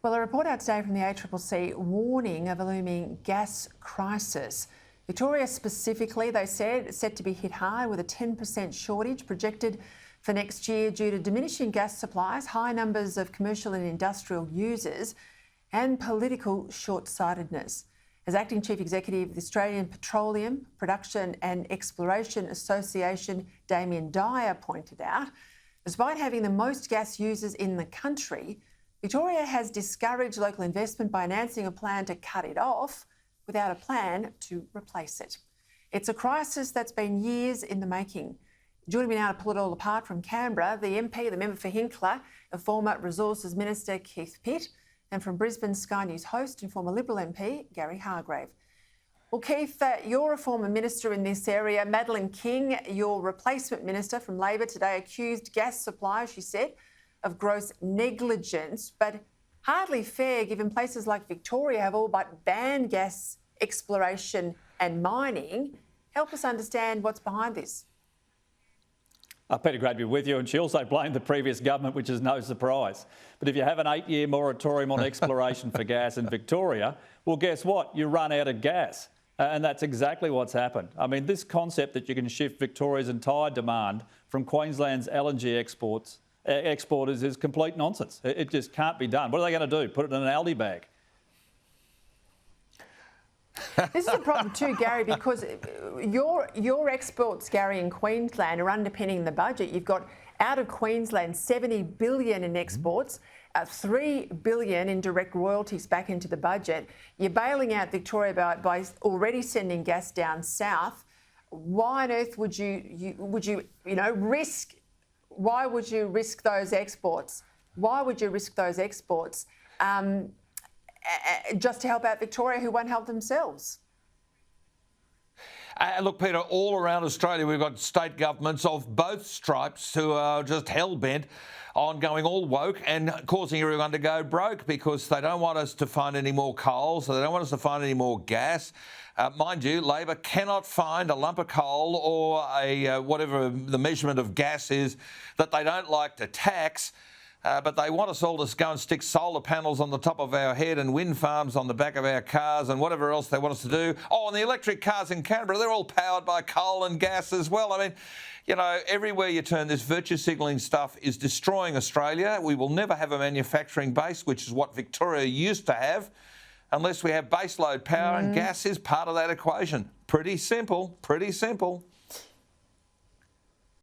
Well, a report out today from the ACCC warning of a looming gas crisis. Victoria specifically, they said, set to be hit hard with a 10% shortage projected for next year due to diminishing gas supplies, high numbers of commercial and industrial users and political short-sightedness. As Acting Chief Executive of the Australian Petroleum Production and Exploration Association, Damien Dyer, pointed out, despite having the most gas users in the country, Victoria has discouraged local investment by announcing a plan to cut it off without a plan to replace it. It's a crisis that's been years in the making. Joining me now to pull it all apart from Canberra, the MP, the member for Hinkler, a former Resources Minister, Keith Pitt, and from Brisbane, Sky News host and former Liberal MP, Gary Hardgrave. Well, Keith, you're a former minister in this area. Madeleine King, your replacement minister from Labor today, accused gas suppliers, she said, of gross negligence, but hardly fair given places like Victoria have all but banned gas exploration and mining. Help us understand what's behind this. Peter, great to be with you. And she also blamed the previous government, which is no surprise. But if you have an 8-year moratorium on exploration for gas in Victoria, well, guess what? You run out of gas. And that's exactly what's happened. I mean, this concept that you can shift Victoria's entire demand from Queensland's LNG exporters is complete nonsense. It just can't be done. What are they going to do? Put it in an Aldi bag? This is a problem too, Gary, because your exports, Gary, in Queensland are underpinning the budget. You've got out of Queensland $70 billion in exports, $3 billion in direct royalties back into the budget. You're bailing out Victoria by already sending gas down south. Why on earth would you risk? Why would you risk those exports? Why would you risk those exports just to help out Victoria, who won't help themselves? Look, Peter, all around Australia, we've got state governments of both stripes who are just hell-bent on going all woke and causing everyone to go broke because they don't want us to find any more coal, so they don't want us to find any more gas. Mind you, Labor cannot find a lump of coal or a whatever the measurement of gas is that they don't like to tax. But they want us all to go and stick solar panels on the top of our head and wind farms on the back of our cars and whatever else they want us to do. Oh, and the electric cars in Canberra, they're all powered by coal and gas as well. I mean, you know, everywhere you turn, this virtue signalling stuff is destroying Australia. We will never have a manufacturing base, which is what Victoria used to have, unless we have baseload power, and gas is part of that equation. Pretty simple, pretty simple.